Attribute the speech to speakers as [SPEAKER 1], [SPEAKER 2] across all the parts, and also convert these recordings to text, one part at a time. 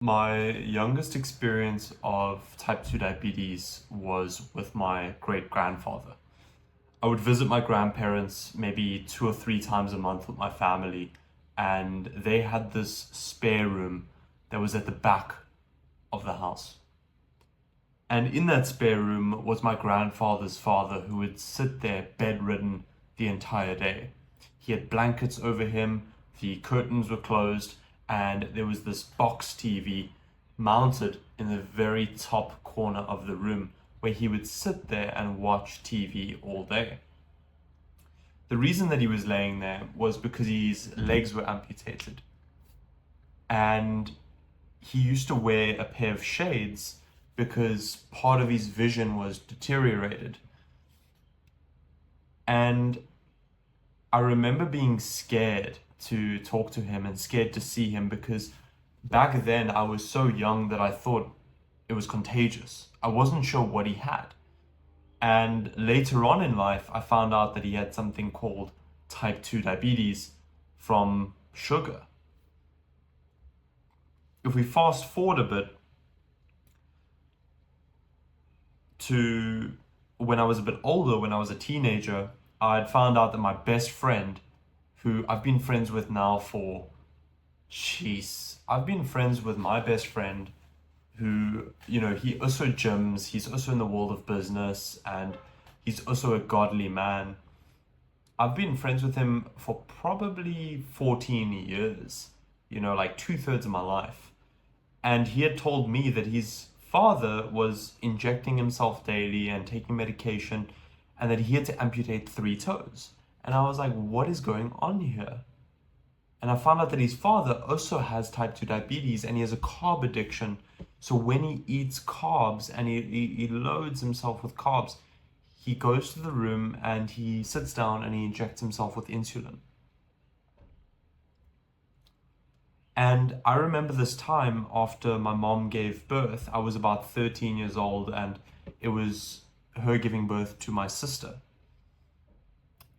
[SPEAKER 1] My youngest experience of type 2 diabetes was with my great grandfather. I would visit my grandparents maybe 2 or 3 times a month with my family, and they had this spare room that was at the back of the house. And in that spare room was my grandfather's father, who would sit there bedridden the entire day. He had blankets over him, the curtains were closed, and there was this box TV mounted in the very top corner of the room where he would sit there and watch TV all day. The reason that he was laying there was because his legs were amputated, and he used to wear a pair of shades because part of his vision was deteriorated. And I remember being scared to talk to him and scared to see him because back then I was so young that I thought it was contagious. I wasn't sure what he had. And later on in life, I found out that he had something called type 2 diabetes from sugar. If we fast forward a bit to when I was a bit older, when I was a teenager, I'd found out that my best friend, who I've been friends with now for, I've been friends with my best friend who, he also gyms, he's also in the world of business, and he's also a godly man. I've been friends with him for probably 14 years, like two-thirds of my life. And he had told me that his father was injecting himself daily and taking medication, and that he had to amputate 3 toes. And I was like, what is going on here? And I found out that his father also has type 2 diabetes and he has a carb addiction. So when he eats carbs and he loads himself with carbs, he goes to the room and he sits down and he injects himself with insulin. And I remember this time after my mom gave birth. I was about 13 years old, and it was her giving birth to my sister.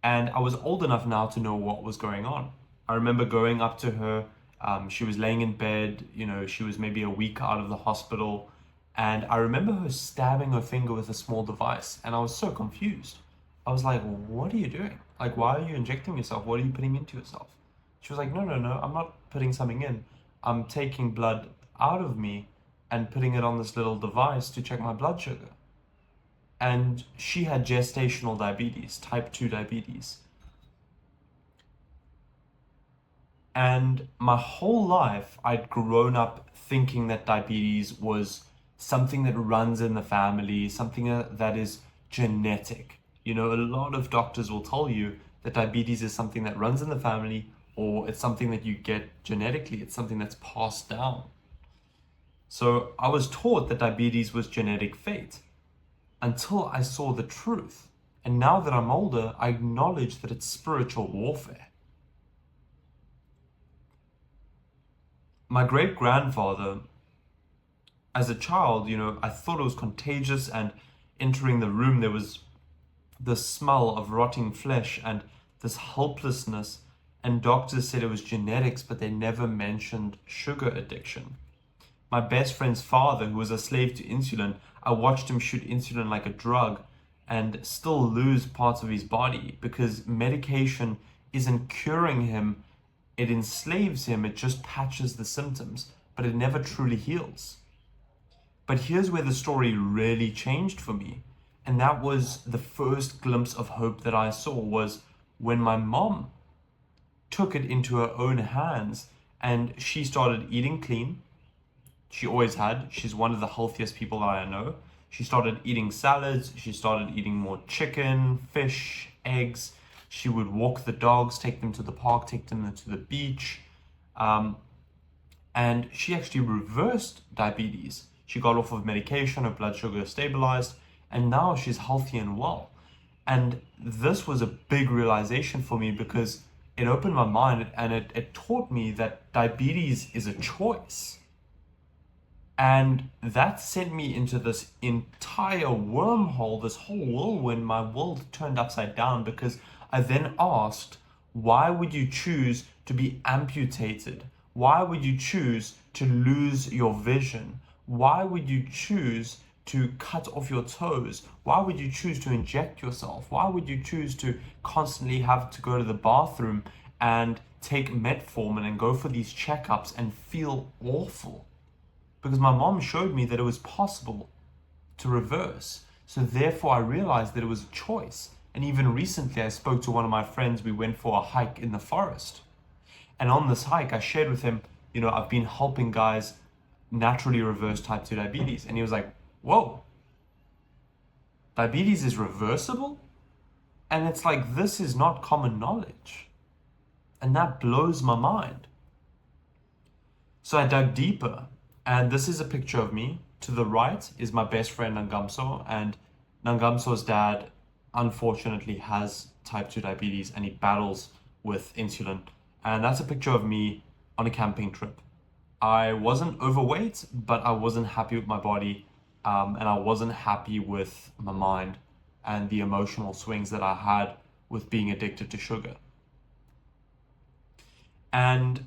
[SPEAKER 1] And I was old enough now to know what was going on. I remember going up to her. She was laying in bed, she was maybe a week out of the hospital. And I remember her stabbing her finger with a small device. And I was so confused. I was like, what are you doing? Like, why are you injecting yourself? What are you putting into yourself? She was like, no, no, no, I'm not putting something in. I'm taking blood out of me and putting it on this little device to check my blood sugar. And she had gestational diabetes, type 2 diabetes. And my whole life, I'd grown up thinking that diabetes was something that runs in the family, something that is genetic. A lot of doctors will tell you that diabetes is something that runs in the family, or it's something that you get genetically, it's something that's passed down. So I was taught that diabetes was genetic fate until I saw the truth. And now that I'm older, I acknowledge that it's spiritual warfare. My great grandfather, as a child, I thought it was contagious, and entering the room, there was the smell of rotting flesh and this helplessness. And doctors said it was genetics, but they never mentioned sugar addiction. My best friend's father, who was a slave to insulin, I watched him shoot insulin like a drug and still lose parts of his body because medication isn't curing him. It enslaves him, it just patches the symptoms, but it never truly heals. But here's where the story really changed for me. And that was the first glimpse of hope that I saw, was when my mom took it into her own hands and she started eating clean. She always had. She's one of the healthiest people that I know. She started eating salads. She started eating more chicken, fish, eggs. She would walk the dogs, take them to the park, take them to the beach. And she actually reversed diabetes. She got off of medication, her blood sugar stabilized, and now she's healthy and well. And this was a big realization for me because it opened my mind, and it taught me that diabetes is a choice. And that sent me into this entire wormhole, this whole whirlwind. My world turned upside down because I then asked, why would you choose to be amputated? Why would you choose to lose your vision? Why would you choose to cut off your toes? Why would you choose to inject yourself? Why would you choose to constantly have to go to the bathroom and take metformin and go for these checkups and feel awful? Because my mom showed me that it was possible to reverse. So therefore I realized that it was a choice. And even recently I spoke to one of my friends. We went for a hike in the forest. And on this hike I shared with him, I've been helping guys naturally reverse type 2 diabetes. And he was like, whoa, diabetes is reversible? And it's like, this is not common knowledge. And that blows my mind. So I dug deeper, and this is a picture of me. To the right is my best friend Nangamso, and Nangamso's dad unfortunately has type 2 diabetes and he battles with insulin. And that's a picture of me on a camping trip. I wasn't overweight, but I wasn't happy with my body, and I wasn't happy with my mind and the emotional swings that I had with being addicted to sugar. And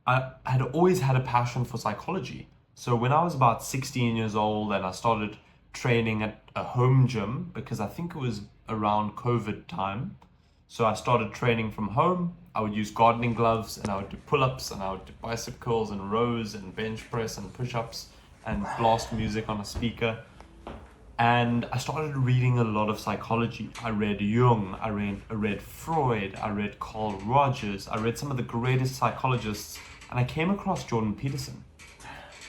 [SPEAKER 1] I had always had a passion for psychology. So when I was about 16 years old and I started training at a home gym, because I think it was around COVID time. So I started training from home. I would use gardening gloves and I would do pull-ups and I would do bicep curls and rows and bench press and push-ups and blast music on a speaker. And I started reading a lot of psychology. I read Jung, I read Freud, I read Carl Rogers, I read some of the greatest psychologists, and I came across Jordan Peterson.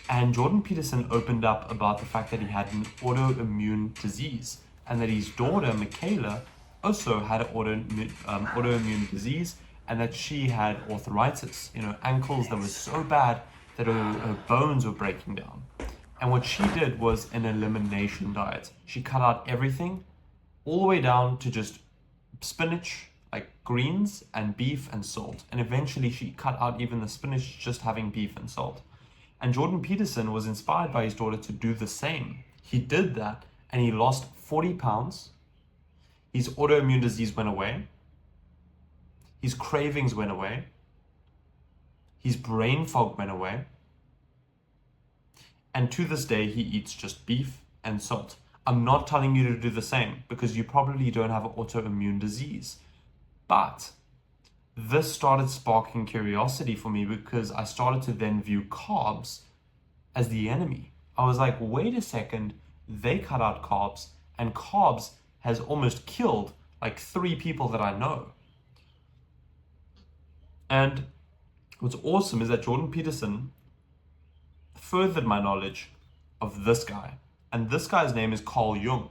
[SPEAKER 1] And Jordan Peterson opened up about the fact that he had an autoimmune disease and that his daughter, Michaela, also had an autoimmune disease, and that she had arthritis, ankles that were so bad that her bones were breaking down. And what she did was an elimination diet. She cut out everything, all the way down to just spinach, like greens, and beef and salt. And eventually she cut out even the spinach, just having beef and salt. And Jordan Peterson was inspired by his daughter to do the same. He did that and he lost 40 pounds. His autoimmune disease went away. His cravings went away. His brain fog went away. And to this day, he eats just beef and salt. I'm not telling you to do the same because you probably don't have an autoimmune disease. But this started sparking curiosity for me because I started to then view carbs as the enemy. I was like, wait a second, they cut out carbs, and carbs has almost killed like 3 people that I know. And what's awesome is that Jordan Peterson furthered my knowledge of this guy. And this guy's name is Carl Jung.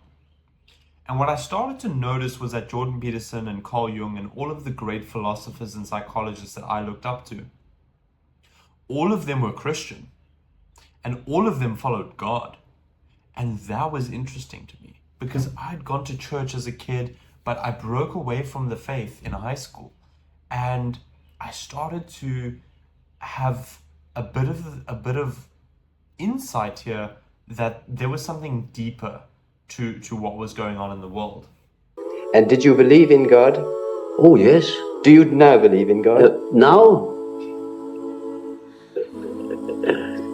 [SPEAKER 1] And what I started to notice was that Jordan Peterson and Carl Jung and all of the great philosophers and psychologists that I looked up to, all of them were Christian. And all of them followed God. And that was interesting to me because I'd gone to church as a kid, but I broke away from the faith in high school. And I started to have a bit of insight here that there was something deeper to what was going on in the world.
[SPEAKER 2] And did you believe in God?
[SPEAKER 3] Oh, yes.
[SPEAKER 2] Do you now believe in God?
[SPEAKER 3] Now?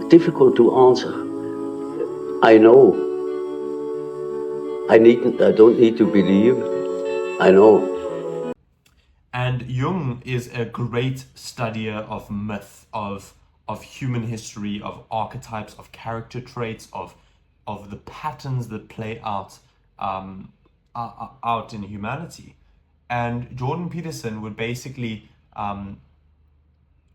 [SPEAKER 3] Difficult to answer. I know. I don't need to believe. I know.
[SPEAKER 1] And Jung is a great studier of myth, of human history, of archetypes, of character traits, of the patterns that play out in humanity. And Jordan Peterson would basically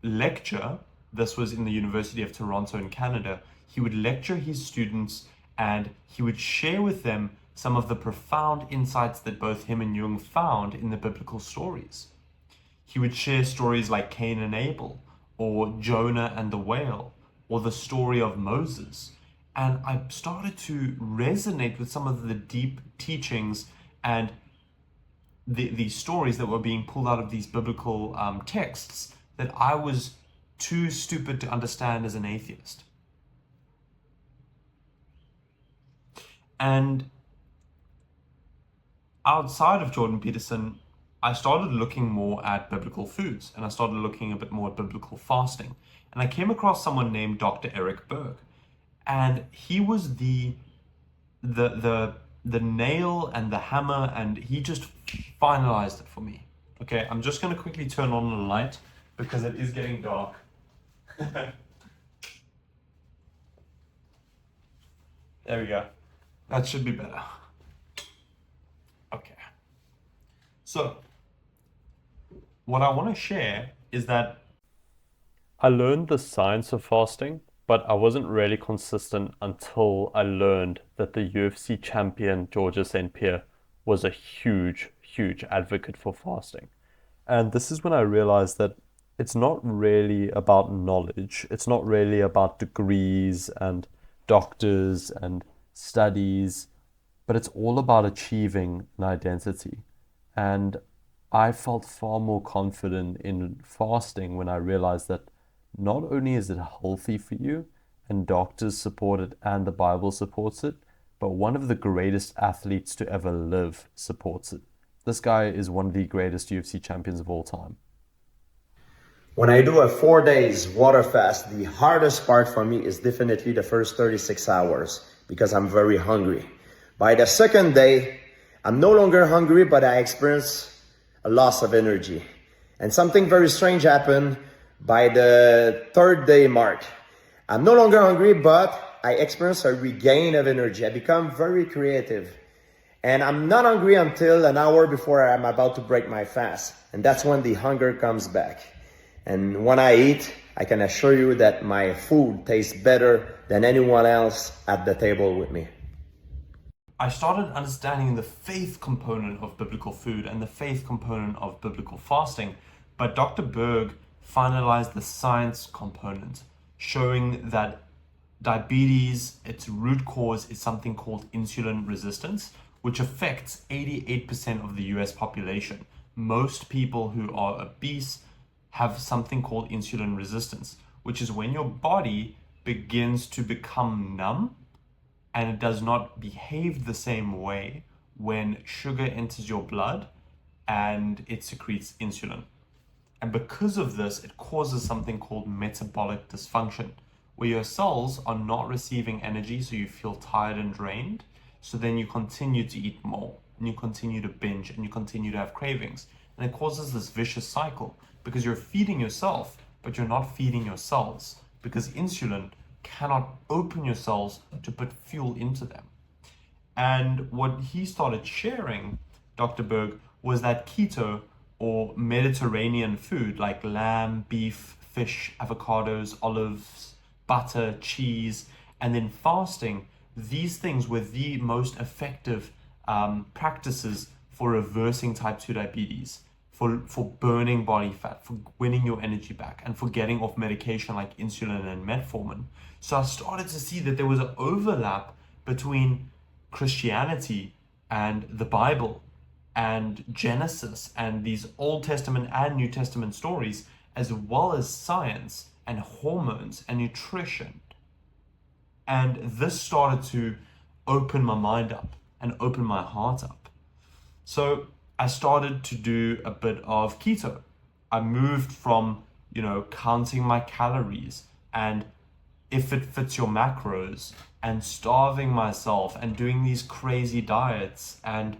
[SPEAKER 1] lecture. This was in the University of Toronto in Canada. He would lecture his students and he would share with them some of the profound insights that both him and Jung found in the biblical stories. He would share stories like Cain and Abel, or Jonah and the whale, or the story of Moses. And I started to resonate with some of the deep teachings and the stories that were being pulled out of these biblical texts that I was too stupid to understand as an atheist. And outside of Jordan Peterson, I started looking more at biblical foods and I started looking a bit more at biblical fasting. And I came across someone named Dr. Eric Berg. And he was the the the nail and the hammer, and he just finalized it for me. Okay, I'm just gonna quickly turn on the light because it is getting dark. There we go. That should be better. Okay. So, what I want to share is that I learned the science of fasting, but I wasn't really consistent until I learned that the UFC champion Georges St. Pierre was a huge, huge advocate for fasting. And this is when I realized that it's not really about knowledge, it's not really about degrees and doctors and studies, but it's all about achieving an identity. And I felt far more confident in fasting when I realized that not only is it healthy for you, and doctors support it and the Bible supports it, but one of the greatest athletes to ever live supports it. This guy is one of the greatest UFC champions of all time.
[SPEAKER 4] When I do a 4 days water fast, the hardest part for me is definitely the first 36 hours because I'm very hungry. By the second day, I'm no longer hungry, but I experience a loss of energy. And something very strange happened by the third day mark. I'm no longer hungry, but I experience a regain of energy. I become very creative. And I'm not hungry until an hour before I'm about to break my fast. And that's when the hunger comes back. And when I eat, I can assure you that my food tastes better than anyone else at the table with me.
[SPEAKER 1] I started understanding the faith component of biblical food and the faith component of biblical fasting, but Dr. Berg finalized the science component, showing that diabetes, its root cause is something called insulin resistance, which affects 88% of the US population. Most people who are obese have something called insulin resistance, which is when your body begins to become numb and it does not behave the same way when sugar enters your blood and it secretes insulin. And because of this, it causes something called metabolic dysfunction, where your cells are not receiving energy, so you feel tired and drained. So then you continue to eat more, and you continue to binge, and you continue to have cravings. And it causes this vicious cycle because you're feeding yourself, but you're not feeding your cells because insulin cannot open your cells to put fuel into them. And what he started sharing, Dr. Berg, was that keto or Mediterranean food like lamb, beef, fish, avocados, olives, butter, cheese, and then fasting, these things were the most effective practices for reversing type 2 diabetes, for burning body fat, for winning your energy back, and for getting off medication like insulin and metformin. So I started to see that there was an overlap between Christianity and the Bible and Genesis and these Old Testament and New Testament stories, as well as science and hormones and nutrition. And this started to open my mind up and open my heart up. So I started to do a bit of keto. I moved from, counting my calories and if it fits your macros and starving myself and doing these crazy diets and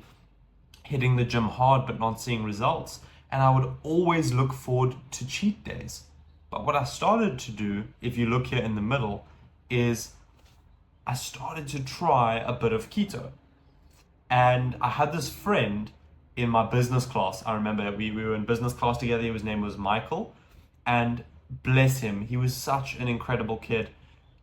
[SPEAKER 1] hitting the gym hard but not seeing results. And I would always look forward to cheat days. But what I started to do, if you look here in the middle, is I started to try a bit of keto. And I had this friend in my business class. I remember we were in business class together. His name was Michael. And bless him, he was such an incredible kid.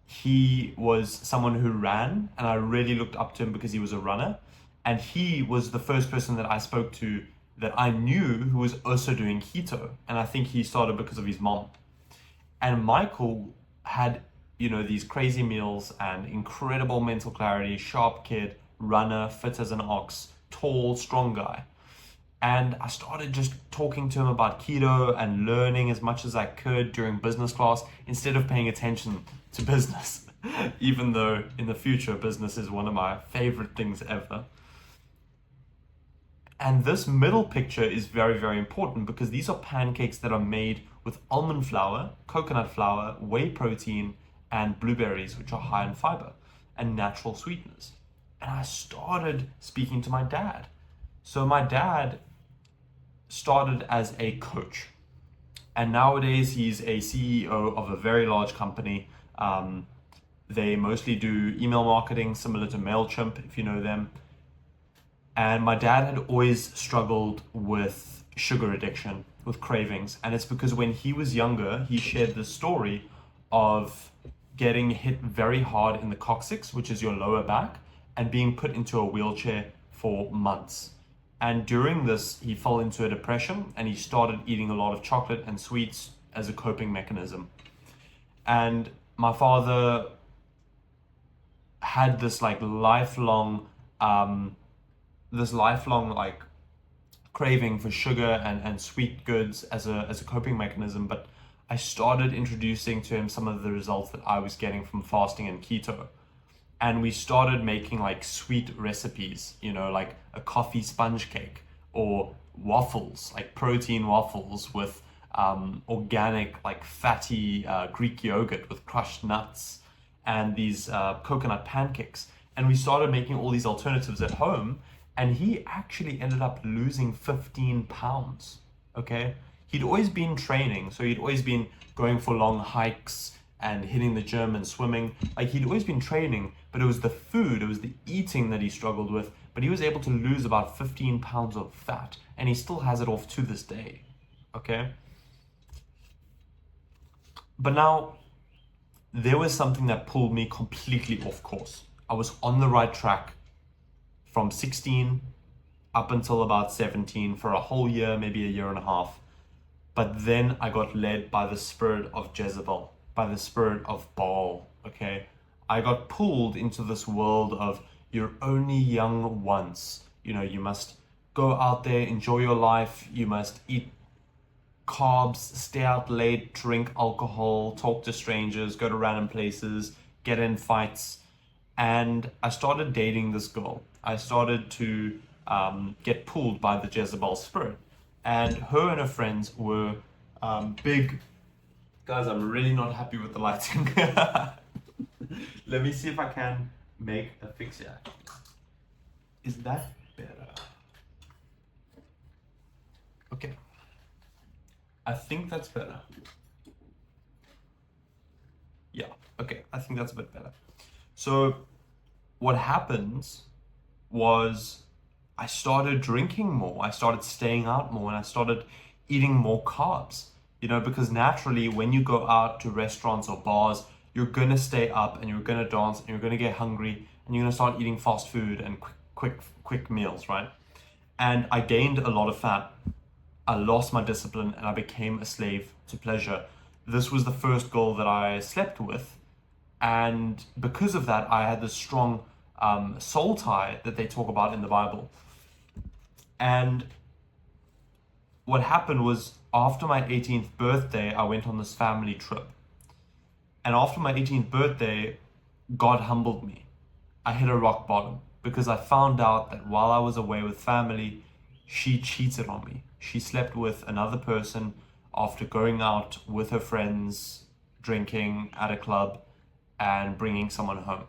[SPEAKER 1] He was someone who ran, and I really looked up to him because he was a runner. And he was the first person that I spoke to that I knew who was also doing keto. And I think he started because of his mom. And Michael had, these crazy meals and incredible mental clarity, sharp kid, runner, fit as an ox, tall, strong guy. And I started just talking to him about keto and learning as much as I could during business class instead of paying attention to business, even though in the future, business is one of my favorite things ever. And this middle picture is very, very important because these are pancakes that are made with almond flour, coconut flour, whey protein, and blueberries, which are high in fiber and natural sweeteners. And I started speaking to my dad. So my dad started as a coach, and nowadays he's a CEO of a very large company. They mostly do email marketing, similar to MailChimp, if you know them. And my dad had always struggled with sugar addiction, with cravings. And it's because when he was younger, he shared the story of getting hit very hard in the coccyx, which is your lower back, and being put into a wheelchair for months. And during this, he fell into a depression and he started eating a lot of chocolate and sweets as a coping mechanism. And my father had this lifelong like craving for sugar and sweet goods as a coping mechanism. But I started introducing to him some of the results that I was getting from fasting and keto. And we started making like sweet recipes, like a coffee sponge cake or waffles, like protein waffles with organic, like fatty Greek yogurt with crushed nuts, and these coconut pancakes. And we started making all these alternatives at home, and he actually ended up losing 15 pounds, okay? He'd always been training, so he'd always been going for long hikes and hitting the gym and swimming. Like, he'd always been training, but it was the food, it was the eating that he struggled with. But he was able to lose about 15 pounds of fat, and he still has it off to this day, okay? But now, there was something that pulled me completely off course. I was on the right track from 16 up until about 17 for a whole year, maybe a year and a half. But then I got led by the spirit of Jezebel, by the spirit of Baal, okay? I got pulled into this world of you're only young once. You must go out there, enjoy your life. You must eat carbs, stay out late, drink alcohol, talk to strangers, go to random places, get in fights. And I started dating this girl. I started to get pulled by the Jezebel spirit. And her and her friends were big... Guys, I'm really not happy with the lighting. Let me see if I can make a fix here. Is that better? Okay. I think that's better. Yeah, okay, I think that's a bit better. So what happens was I started drinking more, I started staying out more, and I started eating more carbs. Because naturally when you go out to restaurants or bars, you're gonna stay up and you're gonna dance and you're gonna get hungry and you're gonna start eating fast food and quick meals, right? And I gained a lot of fat. I lost my discipline and I became a slave to pleasure. This was the first girl that I slept with, and because of that, I had this strong soul tie that they talk about in the Bible. And what happened was, after my 18th birthday, I went on this family trip. And after my 18th birthday, God humbled me. I hit a rock bottom because I found out that while I was away with family, she cheated on me. She slept with another person after going out with her friends, drinking at a club, and bringing someone home.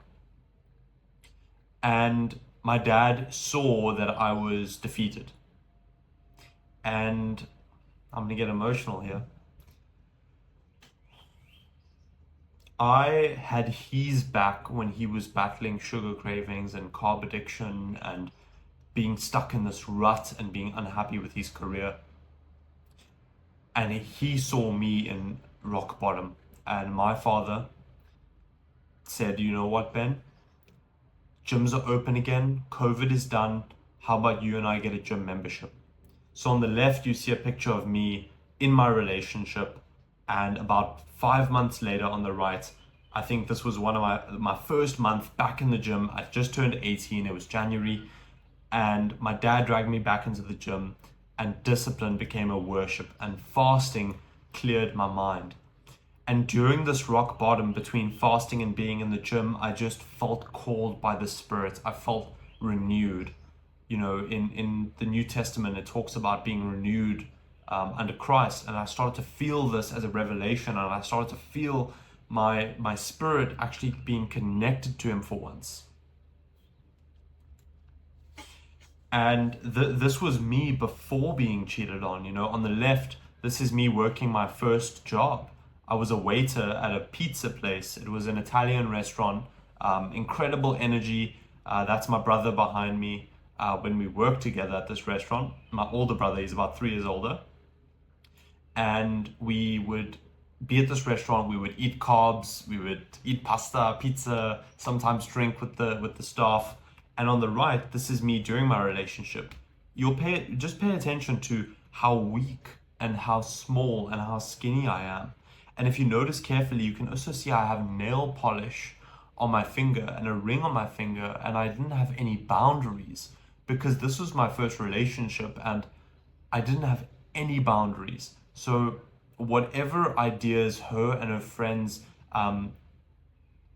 [SPEAKER 1] And my dad saw that I was defeated. And I'm gonna get emotional here. I had his back when he was battling sugar cravings and carb addiction and being stuck in this rut and being unhappy with his career. And he saw me in rock bottom. And my father said, you know what, Ben? Gyms are open again. COVID is done. How about you and I get a gym membership? So on the left, you see a picture of me in my relationship. And about 5 months later on the right, I think this was one of my first month back in the gym. I just turned 18, it was January. And my dad dragged me back into the gym, and discipline became a worship, and fasting cleared my mind. And during this rock bottom between fasting and being in the gym, I just felt called by the Spirit. I felt renewed. You know, in the New Testament, it talks about being renewed under Christ, and I started to feel this as a revelation, and I started to feel my spirit actually being connected to him for once. And this was me before being cheated on. You know, on the left, this is me working my first job. I was a waiter at a pizza place. It was an Italian restaurant. Incredible energy. That's my brother behind me. When we worked together at this restaurant, my older brother, he's about 3 years older, and we would be at this restaurant. We would eat carbs, we would eat pasta, pizza, sometimes drink with the staff. And on the right, this is me during my relationship. Just pay attention to how weak and how small and how skinny I am. And if you notice carefully, you can also see I have nail polish on my finger and a ring on my finger, and I didn't have any boundaries because this was my first relationship and I didn't have any boundaries. So whatever ideas her and her friends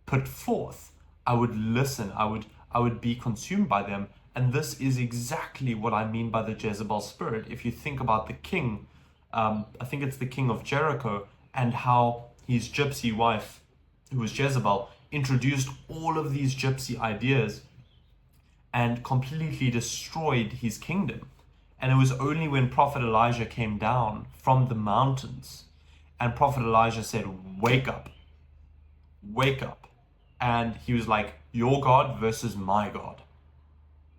[SPEAKER 1] put forth, I would listen. I would be consumed by them. And this is exactly what I mean by the Jezebel spirit. If you think about the king, I think it's the king of Jericho, and how his gypsy wife, who was Jezebel, introduced all of these gypsy ideas and completely destroyed his kingdom. And it was only when Prophet Elijah came down from the mountains and Prophet Elijah said, wake up, wake up. And he was like, your God versus my God.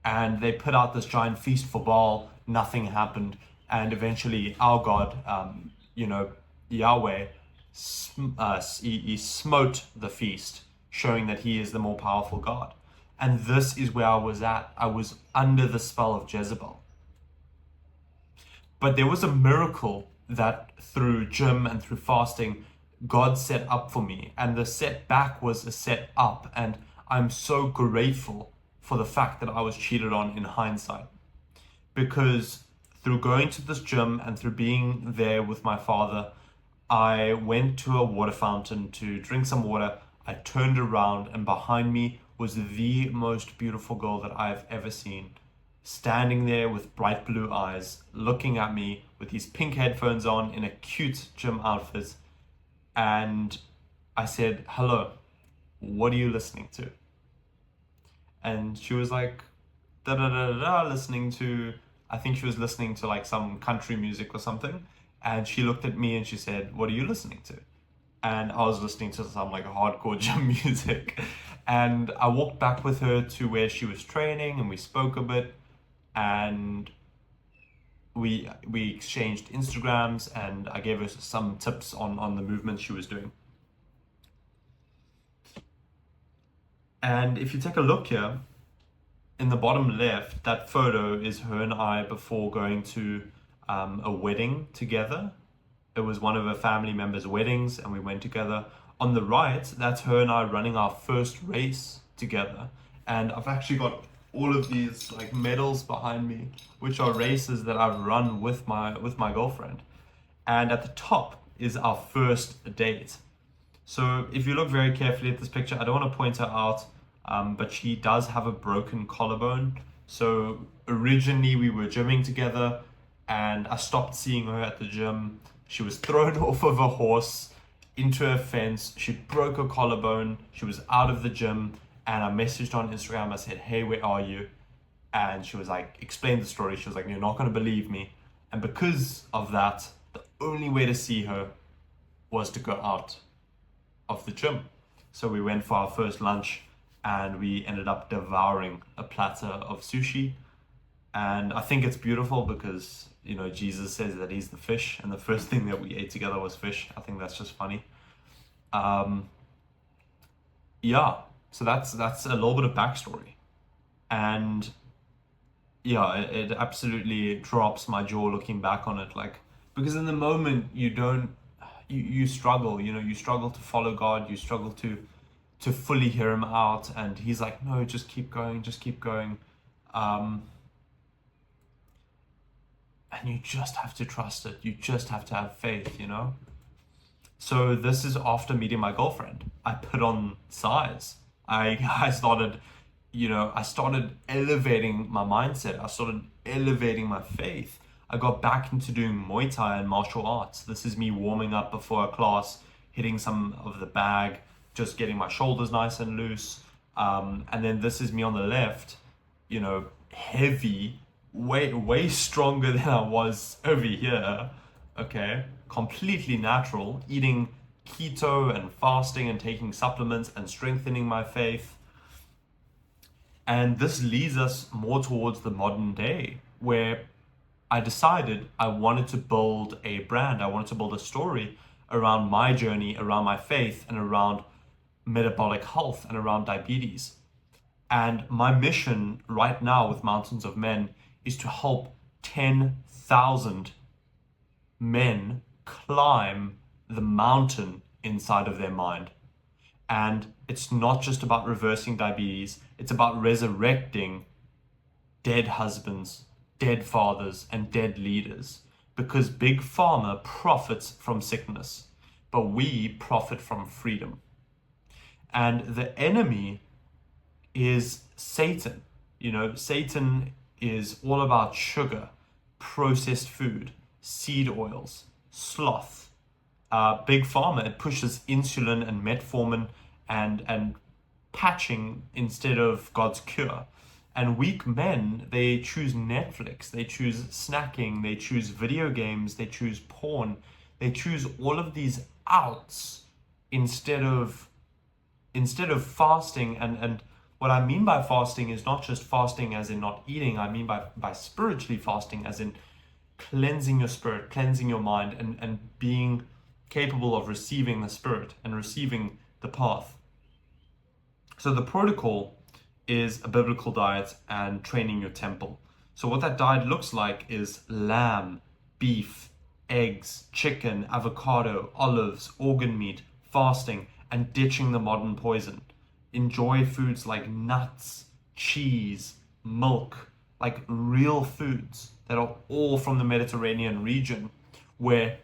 [SPEAKER 1] And they put out this giant feast for Baal. Nothing happened. And eventually our God, Yahweh, he smote the feast, showing that he is the more powerful God. And this is where I was at. I was under the spell of Jezebel. But there was a miracle that through gym and through fasting, God set up for me. And the setback was a set up. And I'm so grateful for the fact that I was cheated on in hindsight. Because through going to this gym and through being there with my father, I went to a water fountain to drink some water. I turned around and behind me was the most beautiful girl that I've ever seen, standing there with bright blue eyes, looking at me with these pink headphones on in a cute gym outfit. And I said, hello, what are you listening to? And she was like, da da da da, listening to, I think she was listening to like some country music or something. And she looked at me and she said, what are you listening to? And I was listening to some like hardcore gym music. And I walked back with her to where she was training and we spoke a bit. And we exchanged Instagrams and I gave her some tips on the movements she was doing. And if you take a look here, in the bottom left, that photo is her and I before going to a wedding together. It was one of her family members' weddings and we went together. On the right, that's her and I running our first race together. And I've actually got all of these like medals behind me, which are races that I've run with my girlfriend. And at the top is our first date. So if you look very carefully at this picture, I don't want to point her out, but she does have a broken collarbone. So originally we were gymming together and I stopped seeing her at the gym. She was thrown off of a horse into a fence. She broke her collarbone. She was out of the gym. And I messaged on Instagram. I said, hey, where are you? And she was like, explain the story. She was like, you're not going to believe me. And because of that, the only way to see her was to go out of the gym. So we went for our first lunch and we ended up devouring a platter of sushi. And I think it's beautiful because, you know, Jesus says that he's the fish and the first thing that we ate together was fish. I think that's just funny. Yeah, so that's a little bit of backstory. And yeah, it absolutely drops my jaw looking back on it. Like, because in the moment you struggle, you know, you struggle to follow God, you struggle to fully hear him out. And he's like, no, just keep going, just keep going. And you just have to trust it. You just have to have faith, you know? So this is after meeting my girlfriend. I put on size. I started I started elevating my mindset. I started elevating my faith. I got back into doing Muay Thai and martial arts. This is me warming up before a class, hitting some of the bag, just getting my shoulders nice and loose. And then this is me on the left, heavy, way stronger than I was over here. Okay, completely natural, eating keto and fasting and taking supplements and strengthening my faith. And this leads us more towards the modern day, where I decided I wanted to build a brand. I wanted to build a story around my journey, around my faith, and around metabolic health and around diabetes. And my mission right now with Mountains of Men is to help 10,000 men climb the mountain inside of their mind. And it's not just about reversing diabetes, it's about resurrecting dead husbands, dead fathers, and dead leaders. Because Big Pharma profits from sickness, but we profit from freedom. And the enemy is Satan. Satan is all about sugar, processed food, seed oils, sloth. Big Pharma, it pushes insulin and metformin and patching instead of God's cure. And weak men, they choose Netflix, they choose snacking, they choose video games, they choose porn, they choose all of these outs instead of fasting. And what I mean by fasting is not just fasting as in not eating. I mean by spiritually fasting as in cleansing your spirit, cleansing your mind, and being capable of receiving the Spirit and receiving the path. So the protocol is a biblical diet and training your temple. So what that diet looks like is lamb, beef, eggs, chicken, avocado, olives, organ meat, fasting, and ditching the modern poison. Enjoy foods like nuts, cheese, milk, like real foods that are all from the Mediterranean region, where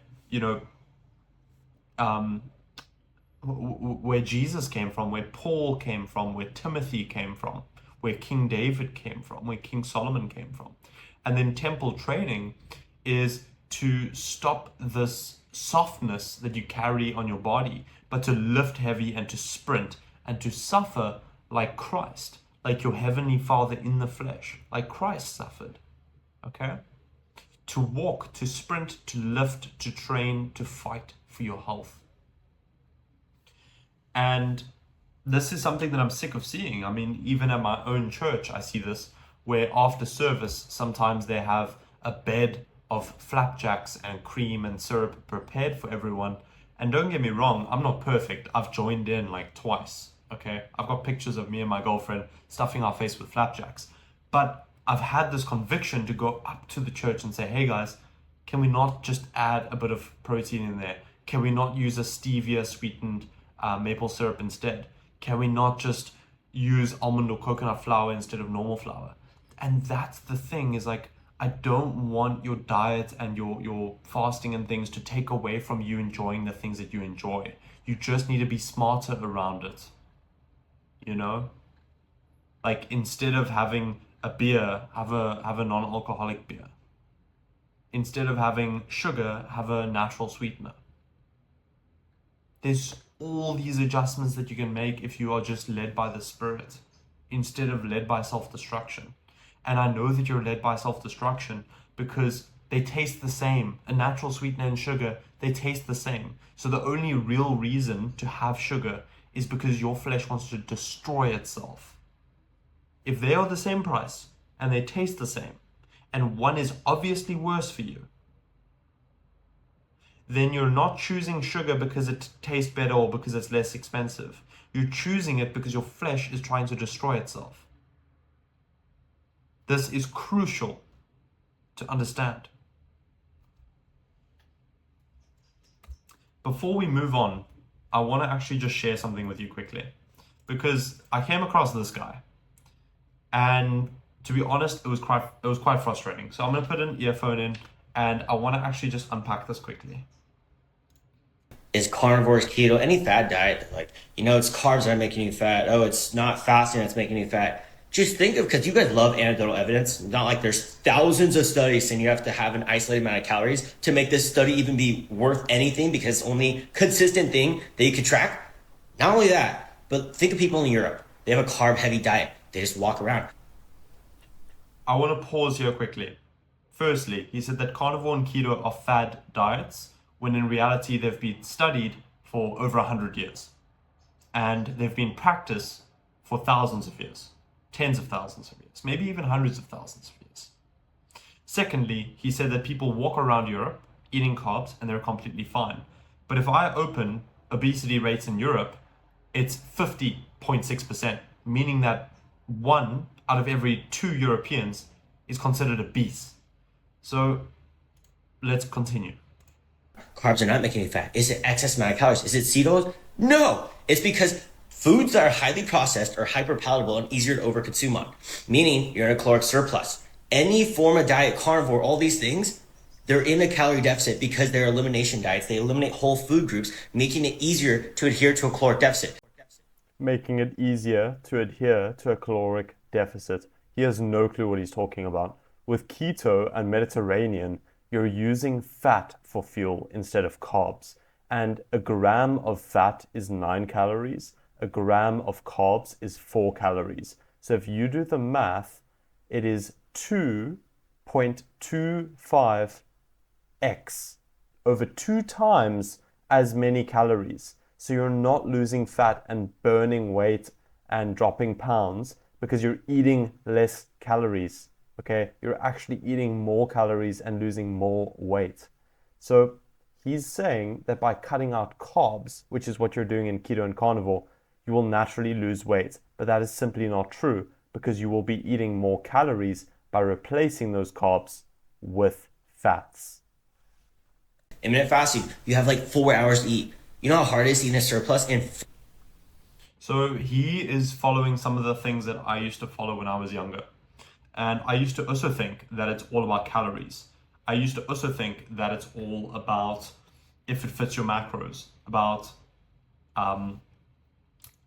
[SPEAKER 1] where Jesus came from, where Paul came from, where Timothy came from, where King David came from, where King Solomon came from. And then temple training is to stop this softness that you carry on your body, but to lift heavy and to sprint and to suffer like Christ, like your heavenly Father in the flesh, like Christ suffered. Okay? To walk, to sprint, to lift, to train, to fight for your health. And this is something that I'm sick of seeing. I mean, even at my own church, I see this, where after service, sometimes they have a bed of flapjacks and cream and syrup prepared for everyone. And don't get me wrong, I'm not perfect. I've joined in like twice, okay? I've got pictures of me and my girlfriend stuffing our face with flapjacks. But I've had this conviction to go up to the church and say, hey guys, can we not just add a bit of protein in there? Can we not use a stevia sweetened maple syrup instead? Can we not just use almond or coconut flour instead of normal flour? And that's the thing, is like, I don't want your diet and your fasting and things to take away from you enjoying the things that you enjoy. You just need to be smarter around it. Like, instead of having a beer, have a non-alcoholic beer. Instead of having sugar, have a natural sweetener. There's all these adjustments that you can make if you are just led by the Spirit instead of led by self-destruction. And I know that you're led by self-destruction because they taste the same. A natural sweetener and sugar, they taste the same. So the only real reason to have sugar is because your flesh wants to destroy itself. If they are the same price and they taste the same, and one is obviously worse for you, then you're not choosing sugar because it tastes better or because it's less expensive. You're choosing it because your flesh is trying to destroy itself. This is crucial to understand. Before we move on, I want to actually just share something with you quickly, because I came across this guy, and to be honest, it was quite frustrating. So I'm going to put an earphone in, and I want to actually just unpack this quickly.
[SPEAKER 5] Is carnivore, keto, any fad diet, like, it's carbs that are making you fat. Oh, it's not fasting that's making you fat. Just think of, because you guys love anecdotal evidence, not like there's thousands of studies and you have to have an isolated amount of calories to make this study even be worth anything, because it's only consistent thing that you can track. Not only that, but think of people in Europe. They have a carb heavy diet. They just walk around.
[SPEAKER 1] I want to pause here quickly. Firstly, he said that carnivore and keto are fad diets, when in reality they've been studied for over 100 years. And they've been practiced for thousands of years, tens of thousands of years, maybe even hundreds of thousands of years. Secondly, he said that people walk around Europe eating carbs and they're completely fine. But if I open obesity rates in Europe, it's 50.6%, meaning that 1 out of every 2 Europeans is considered obese. So let's continue.
[SPEAKER 5] Carbs are not making you fat. Is it excess amount of calories? Is it seed oils? No, it's because foods that are highly processed are hyper palatable and easier to overconsume on, meaning you're in a caloric surplus. Any form of diet, carnivore, all these things, they're in a calorie deficit because they're elimination diets. They eliminate whole food groups, making it easier to adhere to a caloric deficit.
[SPEAKER 6] Making it easier to adhere to a caloric deficit. He has no clue what he's talking about. With keto and Mediterranean, you're using fat for fuel instead of carbs. And a gram of fat is 9 calories. A gram of carbs is 4 calories. So if you do the math, it is 2.25x, over 2 times as many calories. So you're not losing fat and burning weight and dropping pounds because you're eating less calories. Okay, you're actually eating more calories and losing more weight. So he's saying that by cutting out carbs, which is what you're doing in keto and carnivore, you will naturally lose weight. But that is simply not true, because you will be eating more calories by replacing those carbs with fats.
[SPEAKER 5] Intermittent fasting, you have like 4 hours to eat. You know how hard it is to eat in a surplus?
[SPEAKER 1] So he is following some of the things that I used to follow when I was younger. And I used to also think that it's all about calories. I used to also think that it's all about if it fits your macros, about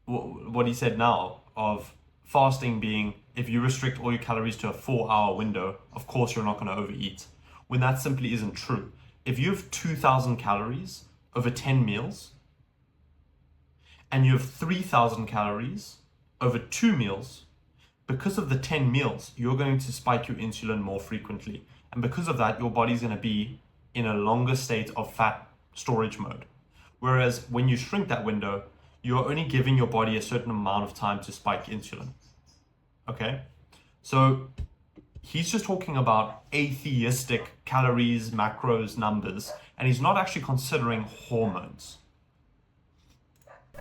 [SPEAKER 1] what he said now of fasting being, if you restrict all your calories to a 4-hour window, of course you're not going to overeat, when that simply isn't true. If you have 2,000 calories over 10 meals, and you have 3,000 calories over 2 meals, because of the 10 meals, you're going to spike your insulin more frequently. And because of that, your body's going to be in a longer state of fat storage mode. Whereas when you shrink that window, you're only giving your body a certain amount of time to spike insulin. Okay? So he's just talking about atheistic calories, macros, numbers, and he's not actually considering hormones.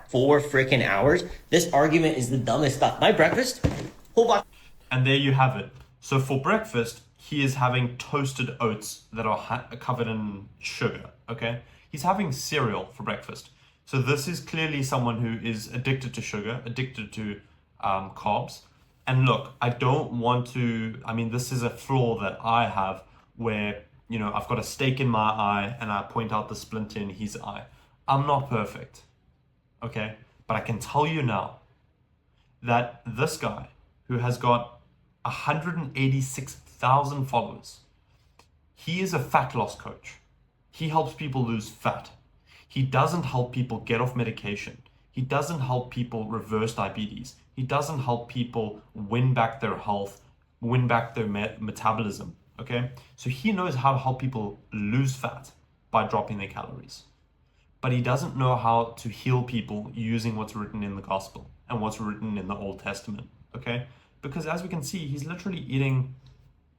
[SPEAKER 5] 4 freaking hours? This argument is the dumbest stuff. My breakfast? Hold on.
[SPEAKER 1] And there you have it. So for breakfast, he is having toasted oats that are covered in sugar, okay? He's having cereal for breakfast. So this is clearly someone who is addicted to sugar, addicted to carbs. And look, I don't want to, this is a flaw that I have where, I've got a stake in my eye and I point out the splinter in his eye. I'm not perfect, okay? But I can tell you now that this guy who has got 186,000 followers, he is a fat loss coach. He helps people lose fat. He doesn't help people get off medication. He doesn't help people reverse diabetes. He doesn't help people win back their health, win back their metabolism, okay? So he knows how to help people lose fat by dropping their calories. But he doesn't know how to heal people using what's written in the gospel and what's written in the Old Testament, okay? Because as we can see, he's literally eating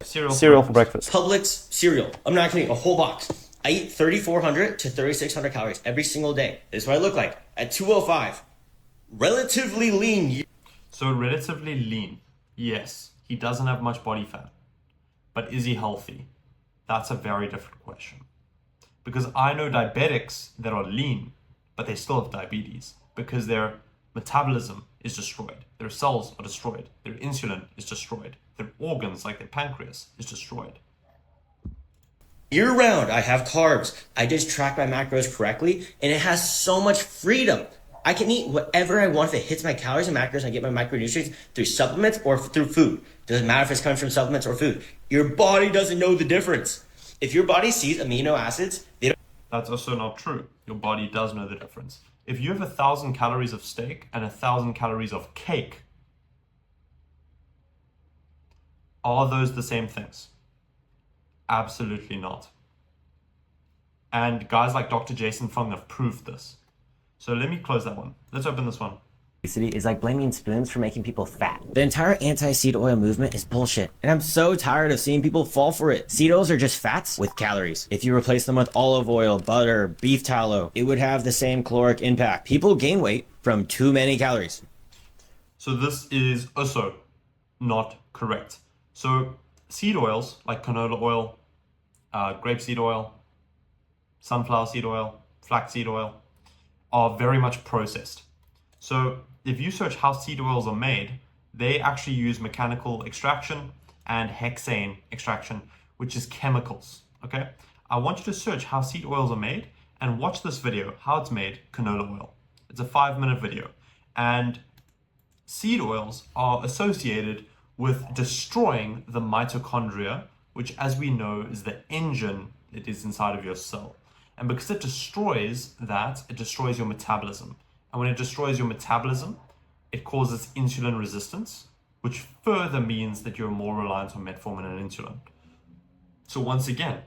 [SPEAKER 1] cereal for breakfast.
[SPEAKER 5] Publix cereal. I'm not kidding, a whole box. I eat 3,400 to 3,600 calories every single day. This is what I look like at 205. Relatively lean.
[SPEAKER 1] So relatively lean. Yes, he doesn't have much body fat. But is he healthy? That's a very different question. Because I know diabetics that are lean, but they still have diabetes because their metabolism is destroyed. Their cells are destroyed. Their insulin is destroyed. Their organs, like their pancreas, is destroyed.
[SPEAKER 5] Year round, I have carbs. I just track my macros correctly, and it has so much freedom. I can eat whatever I want if it hits my calories and macros and I get my micronutrients through supplements or through food. Doesn't matter if it's coming from supplements or food. Your body doesn't know the difference. If your body sees amino acids, they don't.
[SPEAKER 1] That's also not true. Your body does know the difference. If you have 1,000 calories of steak and 1,000 calories of cake, are those the same things? Absolutely not. And guys like Dr. Jason Fung have proved this. So let me close that one. Let's open this one.
[SPEAKER 7] Obesity is like blaming spoons for making people fat.
[SPEAKER 5] The entire anti-seed oil movement is bullshit. And I'm so tired of seeing people fall for it. Seed oils are just fats with calories. If you replace them with olive oil, butter, beef tallow, it would have the same caloric impact. People gain weight from too many calories.
[SPEAKER 1] So this is also not correct. So seed oils like canola oil, grapeseed oil, sunflower seed oil, flaxseed oil are very much processed. So if you search how seed oils are made, they actually use mechanical extraction and hexane extraction, which is chemicals, okay? I want you to search how seed oils are made and watch this video, how it's made, canola oil. It's a 5-minute video. And seed oils are associated with destroying the mitochondria, which, as we know, is the engine that is inside of your cell. And because it destroys that, it destroys your metabolism. And when it destroys your metabolism, it causes insulin resistance, which further means that you're more reliant on metformin and insulin. So once again,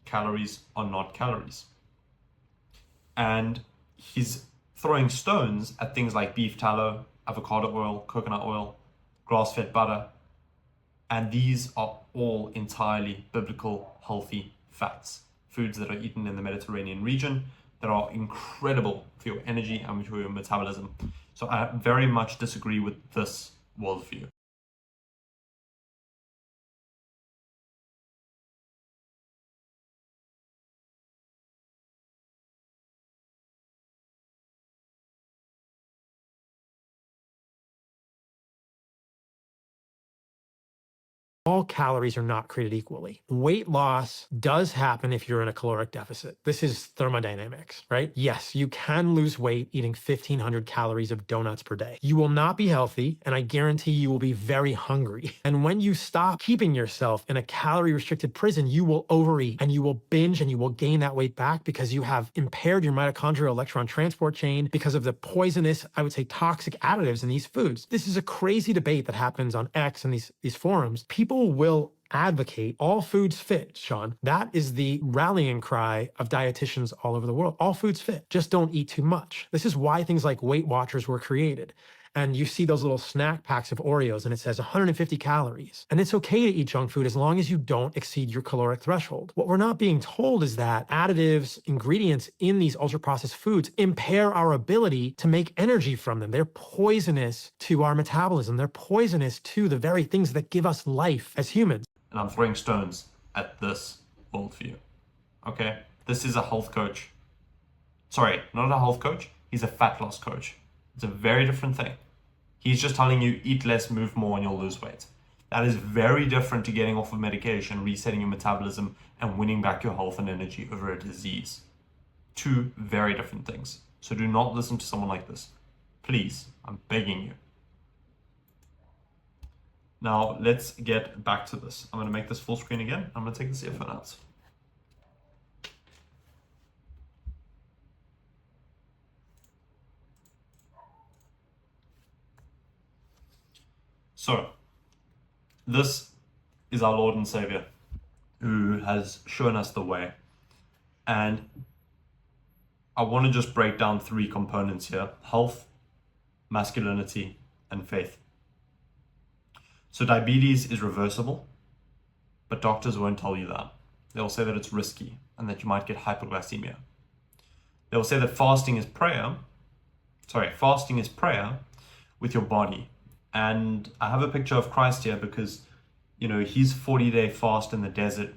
[SPEAKER 1] calories are not calories. And he's throwing stones at things like beef tallow, avocado oil, coconut oil, grass-fed butter. And these are all entirely biblical, healthy fats. Foods that are eaten in the Mediterranean region that are incredible for your energy and for your metabolism. So I very much disagree with this worldview.
[SPEAKER 8] All calories are not created equally. Weight loss does happen if you're in a caloric deficit. This is thermodynamics, right? Yes, you can lose weight eating 1,500 calories of donuts per day. You will not be healthy, and I guarantee you will be very hungry. And when you stop keeping yourself in a calorie-restricted prison, you will overeat, and you will binge, and you will gain that weight back because you have impaired your mitochondrial electron transport chain because of the poisonous, I would say, toxic additives in these foods. This is a crazy debate that happens on X and these forums. People will advocate all foods fit, Sean. That is the rallying cry of dietitians all over the world. All foods fit, just don't eat too much. This is why things like Weight Watchers were created. And you see those little snack packs of Oreos and it says 150 calories. And it's okay to eat junk food as long as you don't exceed your caloric threshold. What we're not being told is that additives, ingredients in these ultra-processed foods impair our ability to make energy from them. They're poisonous to our metabolism. They're poisonous to the very things that give us life as humans.
[SPEAKER 1] And I'm throwing stones at this worldview, okay? This is a health coach. Sorry, not a health coach. He's a fat loss coach. It's a very different thing. He's just telling you eat less, move more, and you'll lose weight. That is very different to getting off of medication, resetting your metabolism, and winning back your health and energy over a disease. Two very different things. So do not listen to someone like this. Please, I'm begging you. Now let's get back to this. I'm going to make this full screen again. I'm going to take this earphone out. So, this is our Lord and Savior who has shown us the way. And I want to just break down 3 components here: health, masculinity, and faith. So diabetes is reversible, but doctors won't tell you that. They'll say that it's risky and that you might get hypoglycemia. They'll say that fasting is prayer with your body. And I have a picture of Christ here because, you know, his 40-day fast in the desert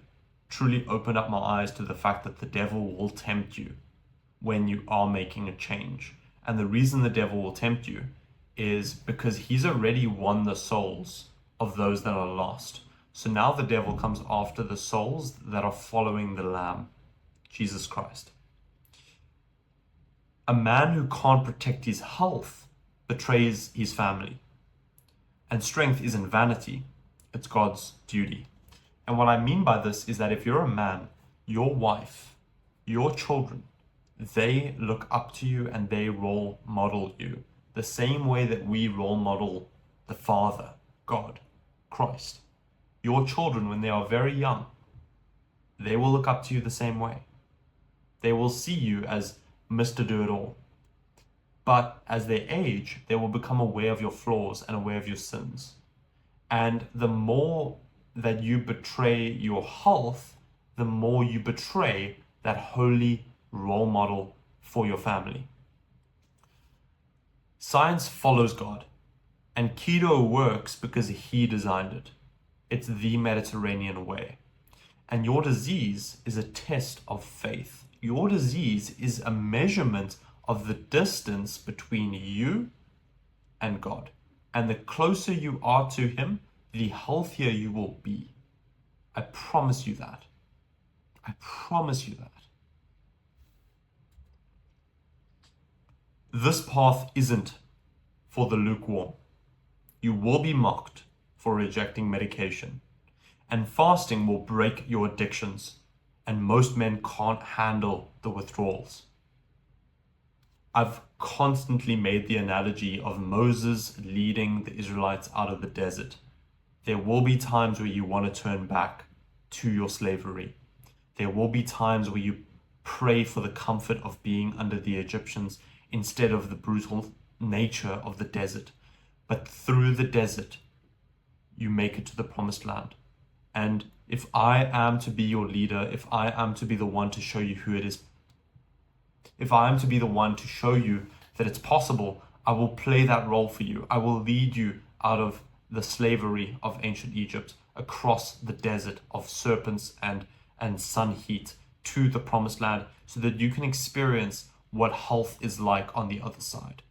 [SPEAKER 1] truly opened up my eyes to the fact that the devil will tempt you when you are making a change. And the reason the devil will tempt you is because he's already won the souls of those that are lost. So now the devil comes after the souls that are following the Lamb, Jesus Christ. A man who can't protect his health betrays his family. And strength isn't vanity, it's God's duty. And what I mean by this is that if you're a man, your wife, your children, they look up to you and they role model you the same way that we role model the Father, God, Christ. Your children, when they are very young, they will look up to you the same way. They will see you as Mr. Do-It-All. But as they age, they will become aware of your flaws and aware of your sins. And the more that you betray your health, the more you betray that holy role model for your family. Science follows God, and keto works because He designed it. It's the Mediterranean way. And your disease is a test of faith. Your disease is a measurement of the distance between you and God. And the closer you are to Him, the healthier you will be. I promise you that. I promise you that. This path isn't for the lukewarm. You will be mocked for rejecting medication. And fasting will break your addictions. And most men can't handle the withdrawals. I've constantly made the analogy of Moses leading the Israelites out of the desert. There will be times where you want to turn back to your slavery. There will be times where you pray for the comfort of being under the Egyptians instead of the brutal nature of the desert. But through the desert, you make it to the promised land. And if I am to be your leader, if I am to be the one to show you who it is, if I am to be the one to show you that it's possible, I will play that role for you. I will lead you out of the slavery of ancient Egypt, across the desert of serpents and sun heat to the promised land, so that you can experience what health is like on the other side,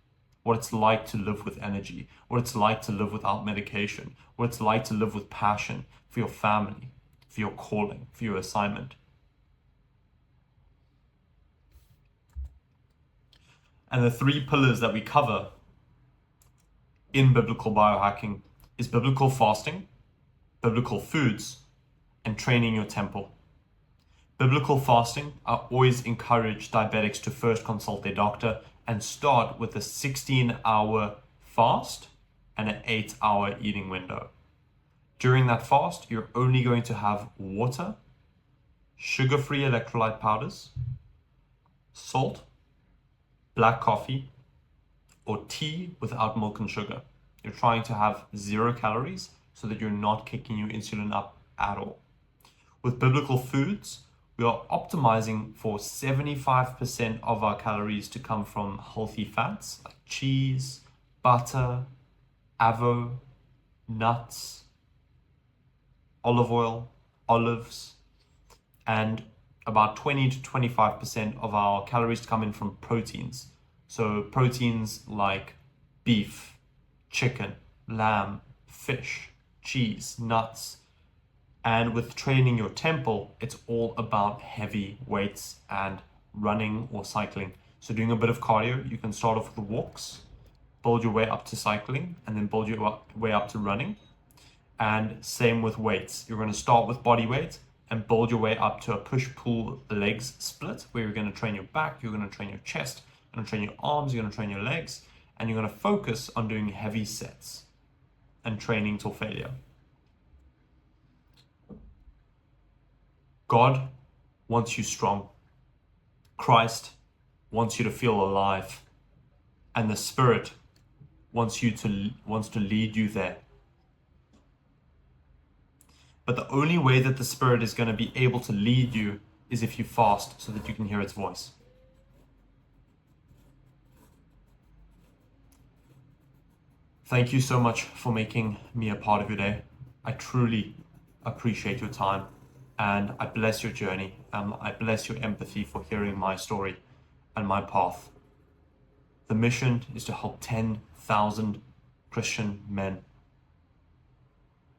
[SPEAKER 1] what it's like to live with energy, what it's like to live without medication, what it's like to live with passion for your family, for your calling, for your assignment. And the 3 pillars that we cover in biblical biohacking is biblical fasting, biblical foods, and training your temple. Biblical fasting, I always encourage diabetics to first consult their doctor and start with a 16-hour fast and an 8-hour eating window. During that fast, you're only going to have water, sugar-free electrolyte powders, salt, black coffee, or tea without milk and sugar. You're trying to have 0 calories so that you're not kicking your insulin up at all. With biblical foods, we are optimizing for 75% of our calories to come from healthy fats like cheese, butter, avo, nuts, olive oil, olives, and about 20 to 25% of our calories to come in from proteins. So proteins like beef, chicken, lamb, fish, cheese, nuts. And with training your temple, it's all about heavy weights and running or cycling. So doing a bit of cardio, you can start off with the walks, build your way up to cycling, and then build your way up to running. And same with weights. You're going to start with body weight and build your way up to a push-pull legs split, where you're going to train your back, you're going to train your chest, you're going to train your arms, you're going to train your legs, and you're going to focus on doing heavy sets and training till failure. God wants you strong. Christ wants you to feel alive. And the Spirit wants to lead you there. But the only way that the Spirit is going to be able to lead you is if you fast, so that you can hear its voice. Thank you so much for making me a part of your day. I truly appreciate your time, and I bless your journey. I bless your empathy for hearing my story and my path. The mission is to help 10,000 Christian men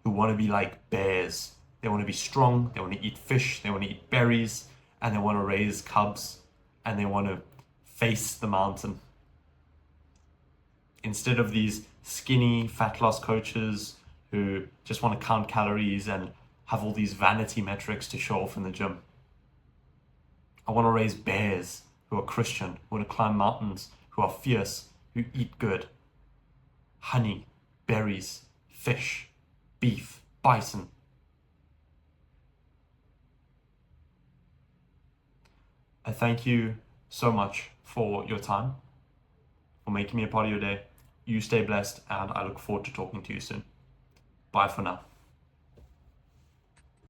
[SPEAKER 1] who want to be like bears. They want to be strong, they want to eat fish, they want to eat berries, and they want to raise cubs, and they want to face the mountain. Instead of these skinny fat loss coaches who just want to count calories and have all these vanity metrics to show off in the gym. I want to raise bears who are Christian, who want to climb mountains, who are fierce, who eat good. Honey, berries, fish, beef, bison. I thank you so much for your time, for making me a part of your day. You stay blessed, and I look forward to talking to you soon. Bye for now.